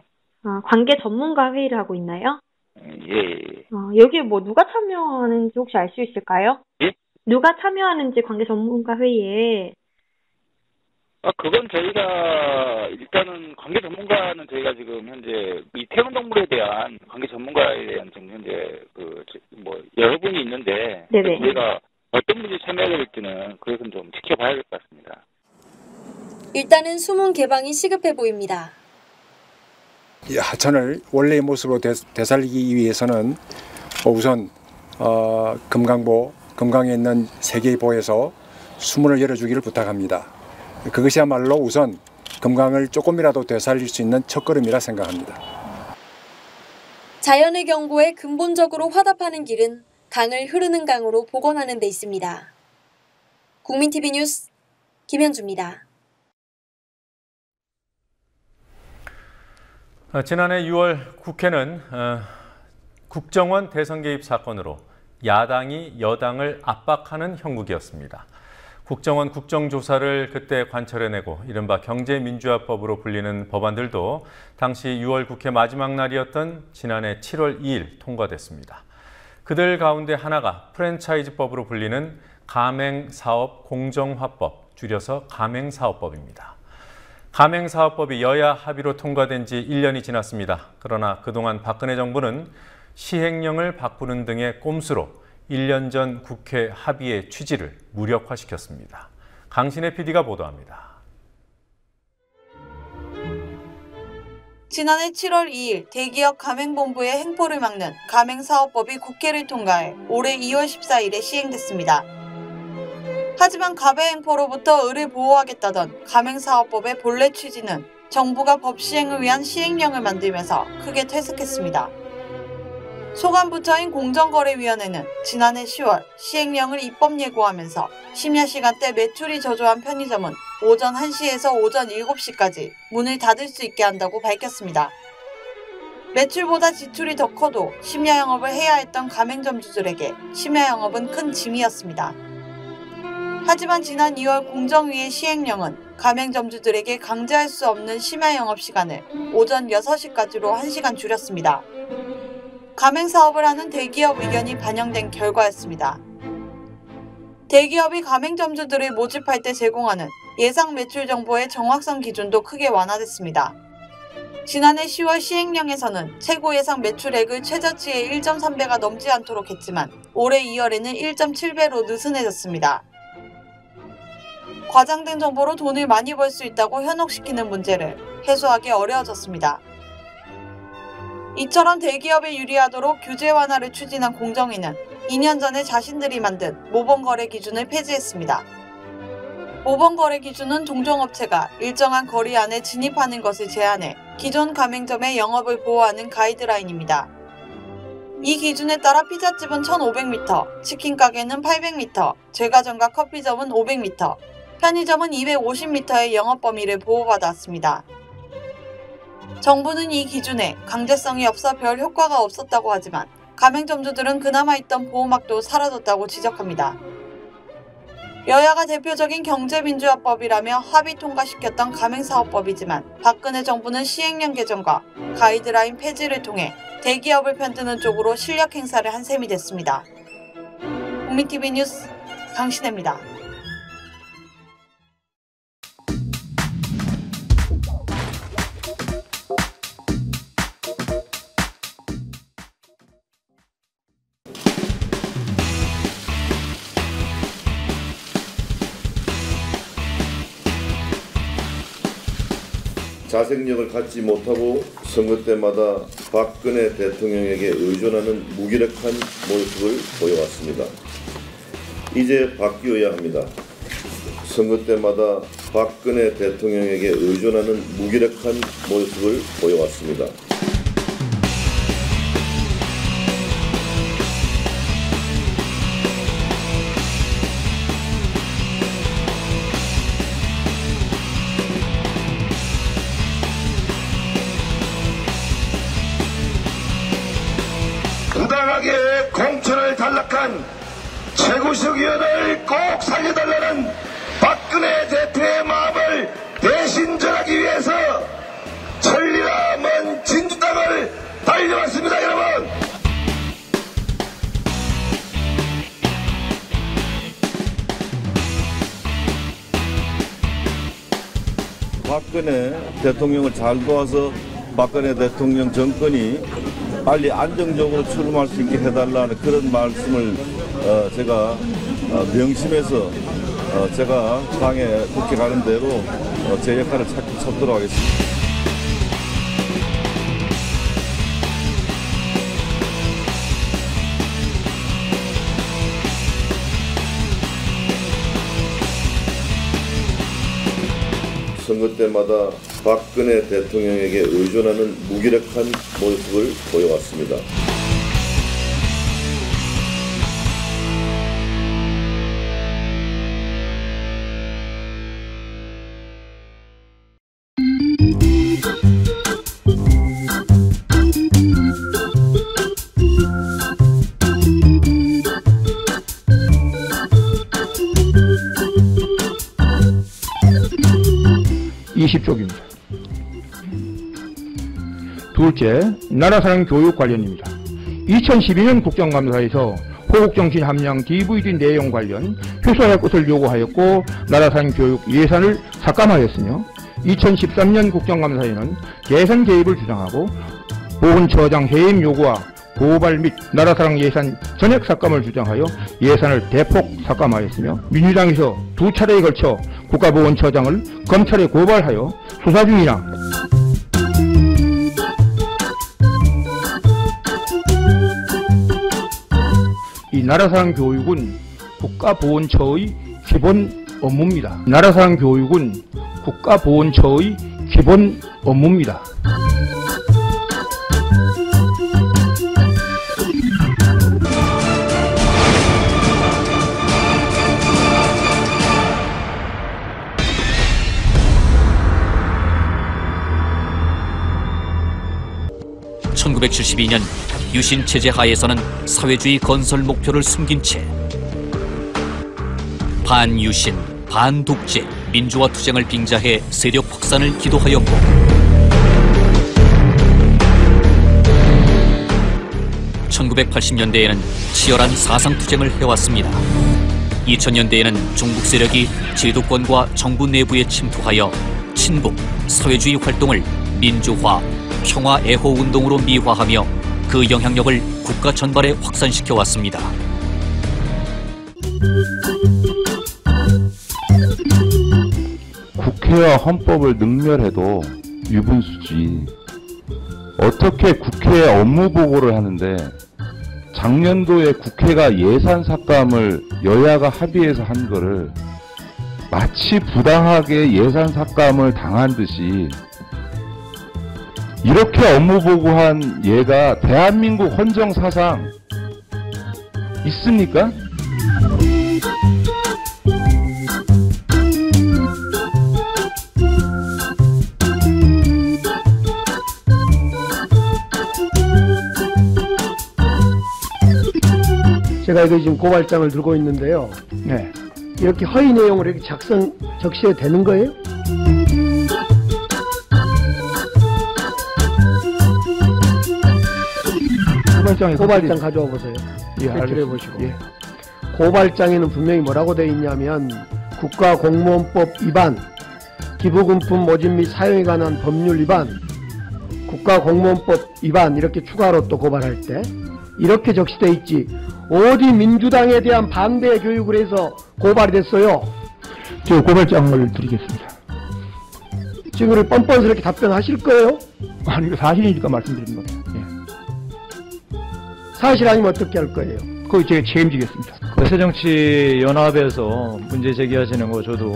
Q: 관계 전문가 회의를 하고 있나요?
P: 예.
Q: 여기에 누가 참여하는지 혹시 알 수 있을까요?
P: 예?
Q: 누가 참여하는지 관계 전문가 회의에.
P: 그건 저희가 일단은 관계 전문가는 저희가 지금 현재 이 태양동물에 대한 관계 전문가에 대한 지금 현재 여러 분이 있는데
Q: 네네.
P: 저희가 어떤 분이 참여하게 될지는 그것은 좀 지켜봐야 될 것 같습니다.
L: 일단은 수문 개방이 시급해 보입니다.
M: 이 하천을 원래의 모습으로 되살리기 위해서는 우선 금강에 있는 3개의 보에서 수문을 열어주기를 부탁합니다. 그것이야말로 우선 금강을 조금이라도 되살릴 수 있는 첫걸음이라 생각합니다.
L: 자연의 경고에 근본적으로 화답하는 길은 강을 흐르는 강으로 복원하는 데 있습니다. 국민TV 뉴스 김현주입니다.
A: 지난해 6월 국회는 국정원 대선 개입 사건으로 야당이 여당을 압박하는 형국이었습니다. 국정원 국정조사를 그때 관철해내고 이른바 경제민주화법으로 불리는 법안들도 당시 6월 국회 마지막 날이었던 지난해 7월 2일 통과됐습니다. 그들 가운데 하나가 프랜차이즈법으로 불리는 가맹사업 공정화법, 줄여서 가맹사업법입니다. 가맹사업법이 여야 합의로 통과된 지 1년이 지났습니다. 그러나 그동안 박근혜 정부는 시행령을 바꾸는 등의 꼼수로 1년 전 국회 합의의 취지를 무력화시켰습니다. 강신혜 PD가 보도합니다.
R: 지난해 7월 2일 대기업 가맹본부의 행포를 막는 가맹사업법이 국회를 통과해 올해 2월 14일에 시행됐습니다. 하지만 가배 행포로부터 을을 보호하겠다던 가맹사업법의 본래 취지는 정부가 법 시행을 위한 시행령을 만들면서 크게 퇴색했습니다. 소관부처인 공정거래위원회는 지난해 10월 시행령을 입법 예고하면서 심야 시간대 매출이 저조한 편의점은 오전 1시에서 오전 7시까지 문을 닫을 수 있게 한다고 밝혔습니다. 매출보다 지출이 더 커도 심야 영업을 해야 했던 가맹점주들에게 심야 영업은 큰 짐이었습니다. 하지만 지난 2월 공정위의 시행령은 가맹점주들에게 강제할 수 없는 심야 영업 시간을 오전 6시까지로 1시간 줄였습니다. 가맹사업을 하는 대기업 의견이 반영된 결과였습니다. 대기업이 가맹점주들을 모집할 때 제공하는 예상 매출 정보의 정확성 기준도 크게 완화됐습니다. 지난해 10월 시행령에서는 최고 예상 매출액을 최저치의 1.3배가 넘지 않도록 했지만 올해 2월에는 1.7배로 느슨해졌습니다. 과장된 정보로 돈을 많이 벌 수 있다고 현혹시키는 문제를 해소하기 어려워졌습니다. 이처럼 대기업에 유리하도록 규제 완화를 추진한 공정위는 2년 전에 자신들이 만든 모범거래 기준을 폐지했습니다. 모범거래 기준은 동종업체가 일정한 거리 안에 진입하는 것을 제한해 기존 가맹점의 영업을 보호하는 가이드라인입니다. 이 기준에 따라 피자집은 1,500m, 치킨가게는 800m, 제과점과 커피점은 500m, 편의점은 250m의 영업 범위를 보호받았습니다. 정부는 이 기준에 강제성이 없어 별 효과가 없었다고 하지만 가맹점주들은 그나마 있던 보호막도 사라졌다고 지적합니다. 여야가 대표적인 경제민주화법이라며 합의 통과시켰던 가맹사업법이지만 박근혜 정부는 시행령 개정과 가이드라인 폐지를 통해 대기업을 편드는 쪽으로 실력 행사를 한 셈이 됐습니다. 국민TV 뉴스 강신혜입니다.
S: 자생력을 갖지 못하고 선거 때마다 박근혜 대통령에게 의존하는 무기력한 모습을 보여왔습니다. 이제 바뀌어야 합니다. 선거 때마다 박근혜 대통령에게 의존하는 무기력한 모습을 보여왔습니다.
T: 부당하게 공천을 탈락한 최고식위원을 꼭 살려달라는 박근혜 대표의 마음을 대신 전하기 위해서 천리나 먼 진주땅을 달려왔습니다, 여러분.
S: 박근혜 대통령을 잘 도와서 박근혜 대통령 정권이 빨리 안정적으로 출범할 수 있게 해달라는 그런 말씀을 제가 명심해서 제가 당에 국회 가는 대로 제 역할을 찾도록 하겠습니다. 선거 때마다 박근혜 대통령에게 의존하는 무기력한 모습을 보여왔습니다.
U: 둘째, 나라사랑 교육 관련입니다. 2012년 국정감사에서 호국정신 함량 DVD 내용 관련 효소할 것을 요구하였고 나라산 교육 예산을 삭감하였으며 2013년 국정감사에는 예산 개입을 주장하고 보훈처장 해임 요구와 고발 및 나라사랑 예산 전액 삭감을 주장하여 예산을 대폭 삭감하였으며 민주당에서 2차례에 걸쳐 국가보훈처장을 검찰에 고발하여 수사 중이나 이 나라사랑 교육은 국가보훈처의 기본 업무입니다. 나라사랑 교육은 국가보훈처의 기본 업무입니다.
V: (1972년) 유신 체제 하에서는 사회주의 건설 목표를 숨긴 채 반유신, 반독재, 민주화 투쟁을 빙자해 세력 확산을 기도하였고 1980년대에는 치열한 사상투쟁을 해왔습니다. 2000년대에는 중국 세력이 제도권과 정부 내부에 침투하여 친북, 사회주의 활동을 민주화, 평화 애호 운동으로 미화하며 그 영향력을 국가 전반에 확산시켜 왔습니다.
W: 국회와 헌법을 능멸해도 유분수지. 어떻게 국회에 업무 보고를 하는데 작년도에 국회가 예산 삭감을 여야가 합의해서 한 거를 마치 부당하게 예산 삭감을 당한 듯이 이렇게 업무 보고한 예가 대한민국 헌정 사상 있습니까?
X: 제가 이거 지금 고발장을 들고 있는데요.
U: 네.
X: 이렇게 허위 내용을 이렇게 적시해 되는 거예요? 고발장 가져와 보세요.
U: 예,
X: 제출해 보시고. 예. 고발장에는 분명히 뭐라고 되어 있냐면 국가공무원법 위반, 기부금품 모집 및 사용에 관한 법률 위반, 국가공무원법 위반 이렇게 추가로 또 고발할 때 이렇게 적시되어 있지 어디 민주당에 대한 반대 교육을 해서 고발이 됐어요?
U: 제가 고발장을 드리겠습니다.
X: 지금 뻔뻔스럽게 답변하실 거예요?
U: 아니 사실이니까 말씀드리는 거예요. 예.
X: 사실 아니면 어떻게 할 거예요?
U: 그거 제가 책임지겠습니다.
Y: 새정치연합에서 문제 제기하시는 거 저도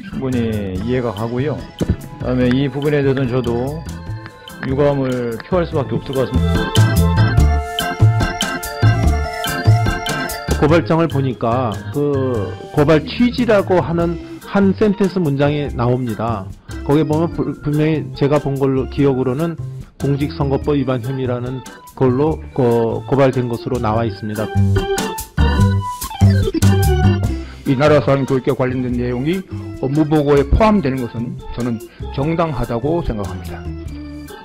Y: 충분히 이해가 가고요. 그다음에 이 부분에 대해서는 저도 유감을 표할 수밖에 없을 것 같습니다.
Z: 고발장을 보니까 그 고발 취지라고 하는 한 센텐스 문장이 나옵니다. 거기에 보면 분명히 제가 본 걸로 기억으로는 공직선거법 위반 혐의라는 걸로 고발된 것으로 나와 있습니다.
U: 이 나라사랑 교육에 관련된 내용이 업무보고에 포함되는 것은 저는 정당하다고 생각합니다.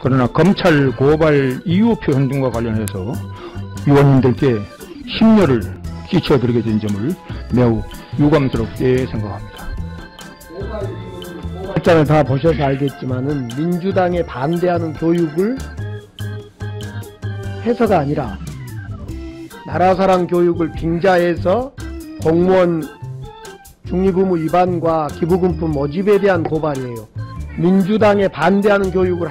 U: 그러나 검찰 고발 이유 표현 등과 관련해서 의원님들께 심려를 끼쳐드리게 된 점을 매우 유감스럽게 생각합니다.
X: 고발장을 다 보셔서 알겠지만은 민주당에 반대하는 교육을 해서가 아니라 나라사랑 교육을 빙자해서 공무원 중립의무 위반과 기부금품 모집에 대한 고발이에요. 민주당에 반대하는 교육을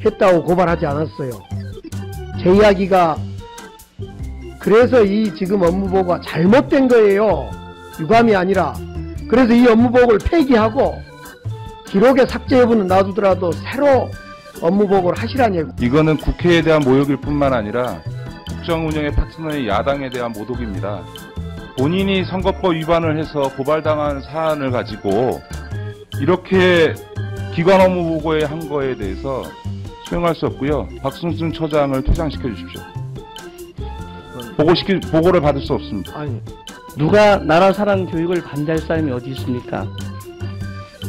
X: 했다고 고발하지 않았어요. 제 이야기가 그래서 이 지금 업무보고가 잘못된 거예요. 유감이 아니라. 그래서 이 업무보고를 폐기하고 기록의 삭제 여부는 놔두더라도 새로 업무보고를 하시라니요.
W: 이거는 국회에 대한 모욕일 뿐만 아니라 국정운영의 파트너의 야당에 대한 모독입니다. 본인이 선거법 위반을 해서 고발당한 사안을 가지고 이렇게 기관 업무보고에 한 거에 대해서 수용할 수 없고요. 박순순 처장을 퇴장시켜 주십시오. 보고를 받을 수 없습니다.
Z: 아니, 누가 나라사랑 교육을 반대할 사람이 어디 있습니까?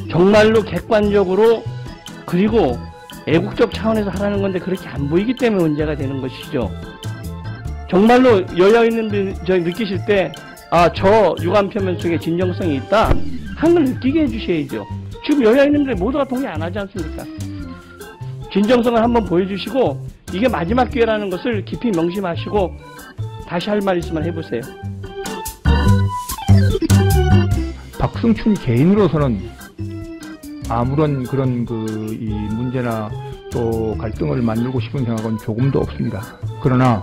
Z: 정말로 객관적으로 그리고 애국적 차원에서 하라는 건데 그렇게 안 보이기 때문에 문제가 되는 것이죠.
B: 정말로 여야인님들이 느끼실 때 저 유감 표명성에 진정성이 있다 하는 걸 느끼게 해주셔야죠. 지금 여야인님들 모두가 동의 안 하지 않습니까? 진정성을 한번 보여주시고 이게 마지막 기회라는 것을 깊이 명심하시고 다시 할 말 있으면 해보세요.
U: 박승춘 개인으로서는 아무런 그런 이 문제나 또 갈등을 만들고 싶은 생각은 조금도 없습니다. 그러나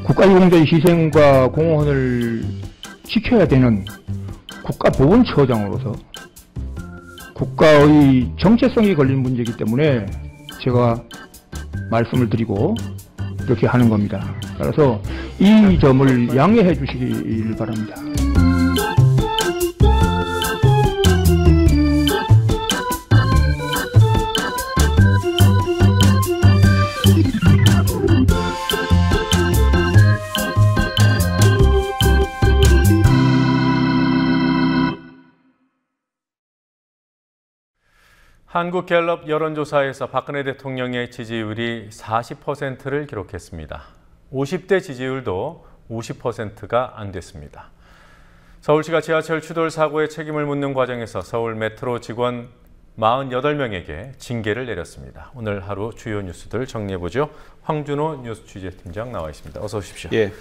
U: 국가유공자의 희생과 공헌을 지켜야 되는 국가보훈처장으로서 국가의 정체성이 걸린 문제이기 때문에 제가 말씀을 드리고 이렇게 하는 겁니다. 따라서 이 점을 양해해 주시길 바랍니다.
A: 한국갤럽 여론조사에서 박근혜 대통령의 지지율이 40%를 기록했습니다. 50대 지지율도 50%가 안 됐습니다. 서울시가 지하철 추돌 사고의 책임을 묻는 과정에서 서울 메트로 직원 48명에게 징계를 내렸습니다. 오늘 하루 주요 뉴스들 정리해보죠. 황준호 뉴스 취재팀장 나와 있습니다. 어서 오십시오.
C: 예.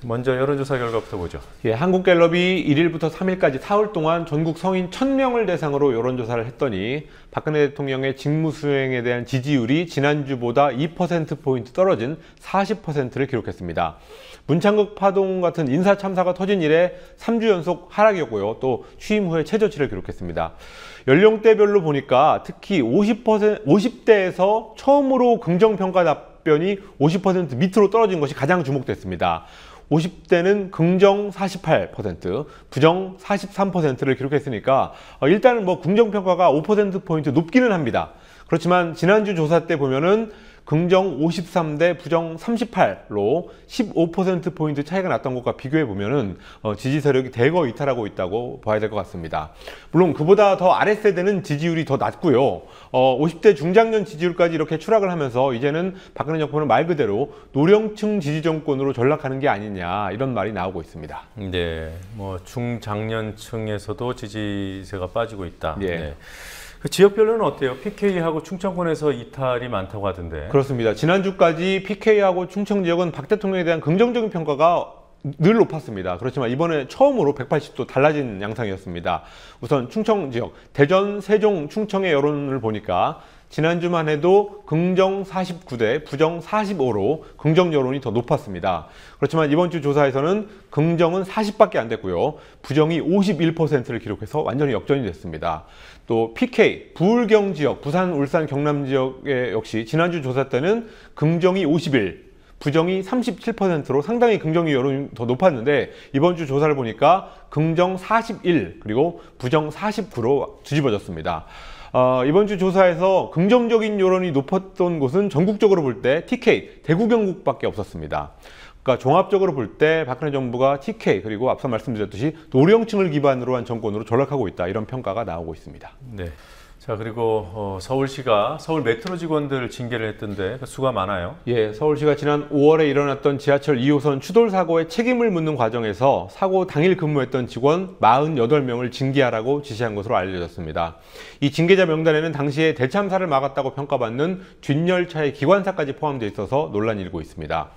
A: 먼저 여론조사 결과부터 보죠.
C: 예, 한국갤럽이 1일부터 3일까지 사흘 동안 전국 성인 1000명을 대상으로 여론조사를 했더니 박근혜 대통령의 직무수행에 대한 지지율이 지난주보다 2%포인트 떨어진 40%를 기록했습니다. 문창극 파동 같은 인사 참사가 터진 이래 3주 연속 하락이었고요. 또 취임 후에 최저치를 기록했습니다. 연령대별로 보니까 특히 50대에서 처음으로 긍정평가 답변이 50% 밑으로 떨어진 것이 가장 주목됐습니다. 50대는 긍정 48%, 부정 43%를 기록했으니까 일단은 긍정평가가 5%포인트 높기는 합니다. 그렇지만 지난주 조사 때 보면은 긍정 53대 부정 38로 15%포인트 차이가 났던 것과 비교해 보면은 지지 세력이 대거 이탈하고 있다고 봐야 될 것 같습니다. 물론 그보다 더 아랫세대는 지지율이 더 낮고요. 50대 중장년 지지율까지 이렇게 추락을 하면서 이제는 박근혜 정권은 말 그대로 노령층 지지 정권으로 전락하는 게 아니냐 이런 말이 나오고 있습니다.
A: 네, 중장년층에서도 지지세가 빠지고 있다.
C: 예.
A: 네. 그 지역별로는 어때요? PK하고 충청권에서 이탈이 많다고 하던데.
C: 그렇습니다. 지난주까지 PK하고 충청 지역은 박 대통령에 대한 긍정적인 평가가 늘 높았습니다. 그렇지만 이번에 처음으로 180도 달라진 양상이었습니다. 우선 충청 지역, 대전, 세종, 충청의 여론을 보니까 지난주만 해도 긍정 49대 부정 45로 긍정 여론이 더 높았습니다. 그렇지만 이번 주 조사에서는 긍정은 40밖에 안 됐고요. 부정이 51%를 기록해서 완전히 역전이 됐습니다. 또 PK, 부울경 지역, 부산, 울산, 경남 지역에 역시 지난주 조사 때는 긍정이 51, 부정이 37%로 상당히 긍정 여론이 더 높았는데 이번 주 조사를 보니까 긍정 41, 그리고 부정 49로 뒤집어졌습니다. 이번 주 조사에서 긍정적인 여론이 높았던 곳은 전국적으로 볼 때 TK, 대구 경북밖에 없었습니다. 그러니까 종합적으로 볼 때 박근혜 정부가 TK 그리고 앞서 말씀드렸듯이 노령층을 기반으로 한 정권으로 전락하고 있다 이런 평가가 나오고 있습니다.
A: 네. 자, 그리고 서울시가 서울 메트로 직원들 징계를 했던데 수가 많아요.
C: 예, 서울시가 지난 5월에 일어났던 지하철 2호선 추돌 사고의 책임을 묻는 과정에서 사고 당일 근무했던 직원 48명을 징계하라고 지시한 것으로 알려졌습니다. 이 징계자 명단에는 당시에 대참사를 막았다고 평가받는 뒷열차의 기관사까지 포함되어 있어서 논란이 일고 있습니다.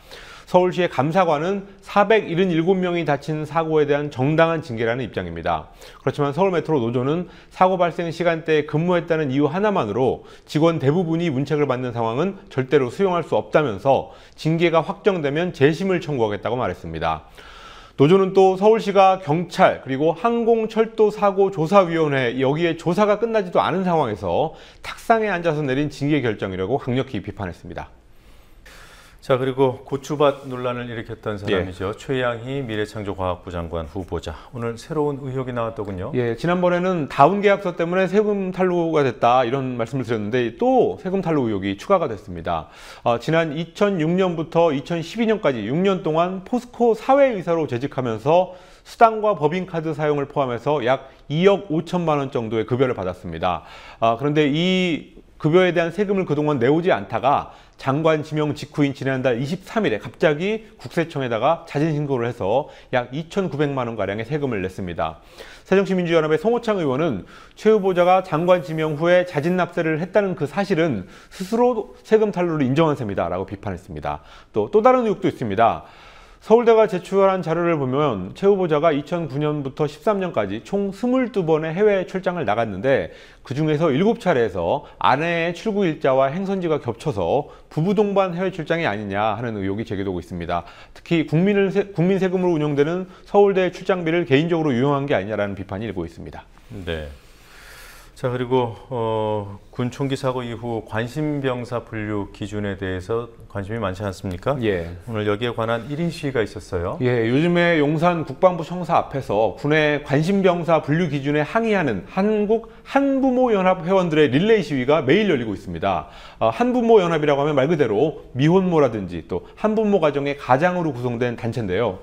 C: 서울시의 감사관은 477명이 다친 사고에 대한 정당한 징계라는 입장입니다. 그렇지만 서울메트로 노조는 사고 발생 시간대에 근무했다는 이유 하나만으로 직원 대부분이 문책을 받는 상황은 절대로 수용할 수 없다면서 징계가 확정되면 재심을 청구하겠다고 말했습니다. 노조는 또 서울시가 경찰 그리고 항공철도사고조사위원회 여기에 조사가 끝나지도 않은 상황에서 탁상에 앉아서 내린 징계 결정이라고 강력히 비판했습니다.
A: 자, 그리고 고추밭 논란을 일으켰던 사람이죠. 최양희 미래창조과학부 장관 후보자. 오늘 새로운 의혹이 나왔더군요.
C: 예, 지난번에는 다운 계약서 때문에 세금 탈루가 됐다 이런 말씀을 드렸는데 또 세금 탈루 의혹이 추가가 됐습니다. 지난 2006년부터 2012년까지 6년 동안 포스코 사회이사로 재직하면서 수당과 법인카드 사용을 포함해서 약 2억 5천만 원 정도의 급여를 받았습니다. 그런데 이 급여에 대한 세금을 그동안 내오지 않다가 장관 지명 직후인 지난달 23일에 갑자기 국세청에다가 자진 신고를 해서 약 2,900만 원가량의 세금을 냈습니다. 새정치민주연합의 송호창 의원은 최 후보자가 장관 지명 후에 자진 납세를 했다는 그 사실은 스스로 세금 탈루를 인정한 셈이다라고 비판했습니다. 또 다른 의혹도 있습니다. 서울대가 제출한 자료를 보면 최 후보자가 2009년부터 13년까지 총 22번의 해외 출장을 나갔는데 그중에서 7차례에서 아내의 출국 일자와 행선지가 겹쳐서 부부 동반 해외 출장이 아니냐 하는 의혹이 제기되고 있습니다. 특히 국민 세금으로 운영되는 서울대 출장비를 개인적으로 유용한 게 아니냐라는 비판이 일고 있습니다.
A: 네. 자, 그리고 군 총기 사고 이후 관심병사 분류 기준에 대해서 관심이 많지 않습니까?
C: 예.
A: 오늘 여기에 관한 1인 시위가 있었어요.
C: 예, 요즘에 용산 국방부 청사 앞에서 군의 관심병사 분류 기준에 항의하는 한국 한부모연합 회원들의 릴레이 시위가 매일 열리고 있습니다. 한부모연합이라고 하면 말 그대로 미혼모라든지 또 한부모 가정의 가장으로 구성된 단체인데요.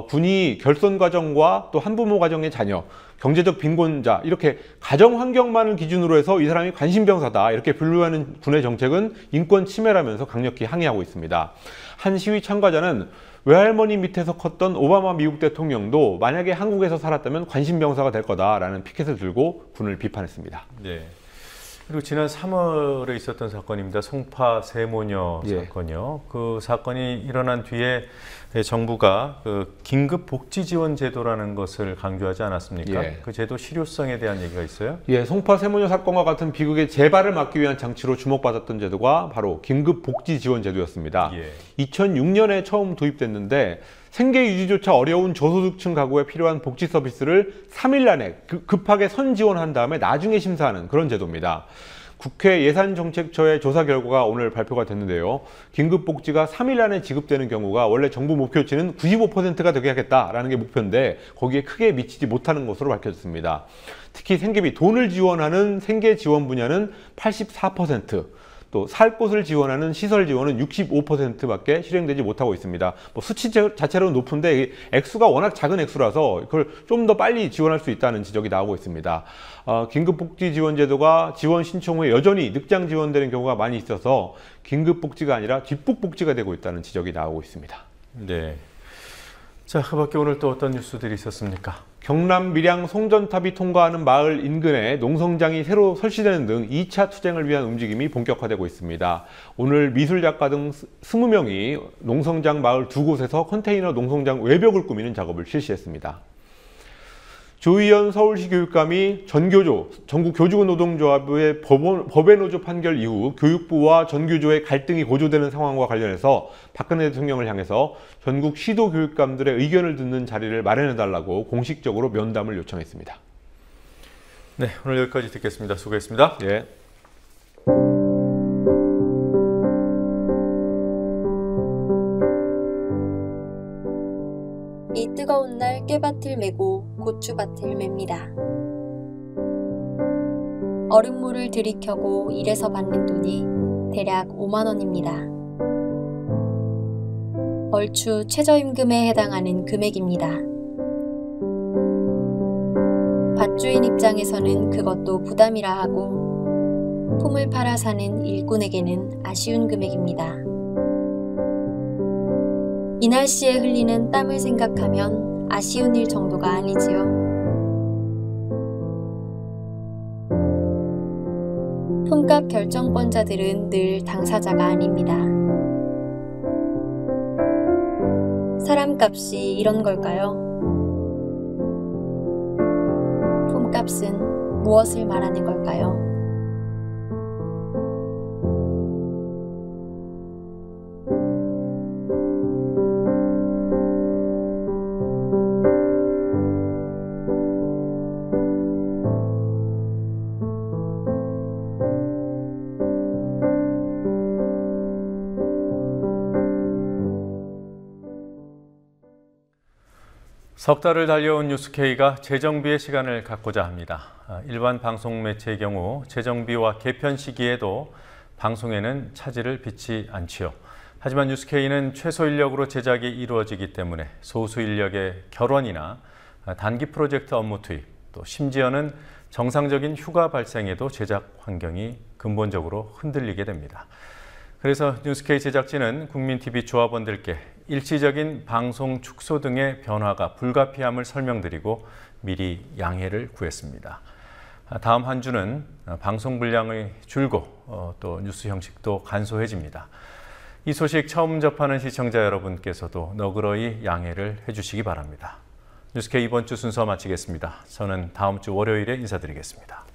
C: 군이 결손 가정과 또 한부모 가정의 자녀, 경제적 빈곤자 이렇게 가정 환경만을 기준으로 해서 이 사람이 관심병사다 이렇게 분류하는 군의 정책은 인권 침해라면서 강력히 항의하고 있습니다. 한 시위 참가자는 외할머니 밑에서 컸던 오바마 미국 대통령도 만약에 한국에서 살았다면 관심병사가 될 거다라는 피켓을 들고 군을 비판했습니다.
A: 네. 그리고 지난 3월에 있었던 사건입니다. 송파 세모녀 사건이요. 그 사건이 일어난 뒤에 정부가 그 긴급 복지 지원 제도라는 것을 강조하지 않았습니까? 그 제도 실효성에 대한 얘기가 있어요?
C: 예, 송파 세모녀 사건과 같은 비극의 재발을 막기 위한 장치로 주목받았던 제도가 바로 긴급 복지 지원 제도였습니다. 2006년에 처음 도입됐는데 생계 유지조차 어려운 저소득층 가구에 필요한 복지 서비스를 3일 안에 급하게 선지원한 다음에 나중에 심사하는 그런 제도입니다. 국회 예산정책처의 조사 결과가 오늘 발표가 됐는데요. 긴급복지가 3일 안에 지급되는 경우가 원래 정부 목표치는 95%가 되게 하겠다라는 게 목표인데 거기에 크게 미치지 못하는 것으로 밝혀졌습니다. 특히 생계비 돈을 지원하는 생계 지원 분야는 84%, 또 살 곳을 지원하는 시설 지원은 65%밖에 실행되지 못하고 있습니다. 뭐 수치 자체로는 높은데 액수가 워낙 작은 액수라서 그걸 좀 더 빨리 지원할 수 있다는 지적이 나오고 있습니다. 긴급복지지원제도가 지원 신청 후에 여전히 늑장 지원되는 경우가 많이 있어서 긴급복지가 아니라 뒷북복지가 되고 있다는 지적이 나오고 있습니다.
A: 네. 자, 그 밖에 오늘 또 어떤 뉴스들이 있었습니까?
C: 경남 밀양 송전탑이 통과하는 마을 인근에 농성장이 새로 설치되는 등 2차 투쟁을 위한 움직임이 본격화되고 있습니다. 오늘 미술작가 등 20명이 농성장 마을 2곳에서 컨테이너 농성장 외벽을 꾸미는 작업을 실시했습니다. 조희연 서울시 교육감이 전교조, 전국교직원 노동조합의 법외 노조 판결 이후 교육부와 전교조의 갈등이 고조되는 상황과 관련해서 박근혜 대통령을 향해서 전국 시도 교육감들의 의견을 듣는 자리를 마련해달라고 공식적으로 면담을 요청했습니다.
A: 네, 오늘 여기까지 듣겠습니다. 수고했습니다.
C: 예.
L: 이 뜨거운 날 깨밭을 메고 고추밭을 맵니다. 얼음물을 들이켜고 일해서 받는 돈이 대략 5만 원입니다. 얼추 최저임금에 해당하는 금액입니다. 밭주인 입장에서는 그것도 부담이라 하고 품을 팔아 사는 일꾼에게는 아쉬운 금액입니다. 이 날씨에 흘리는 땀을 생각하면 아쉬운 일 정도가 아니지요. 품값 결정권자들은 늘 당사자가 아닙니다. 사람값이 이런 걸까요? 품값은 무엇을 말하는 걸까요?
A: 석 달을 달려온 뉴스K가 재정비의 시간을 갖고자 합니다. 일반 방송 매체의 경우 재정비와 개편 시기에도 방송에는 차질을 빚지 않지요. 하지만 뉴스K는 최소 인력으로 제작이 이루어지기 때문에 소수 인력의 결원이나 단기 프로젝트 업무 투입, 또 심지어는 정상적인 휴가 발생에도 제작 환경이 근본적으로 흔들리게 됩니다. 그래서 뉴스K 제작진은 국민TV 조합원들께 일시적인 방송 축소 등의 변화가 불가피함을 설명드리고 미리 양해를 구했습니다. 다음 한 주는 방송 분량이 줄고 또 뉴스 형식도 간소해집니다. 이 소식 처음 접하는 시청자 여러분께서도 너그러이 양해를 해주시기 바랍니다. 뉴스K 이번 주 순서 마치겠습니다. 저는 다음 주 월요일에 인사드리겠습니다.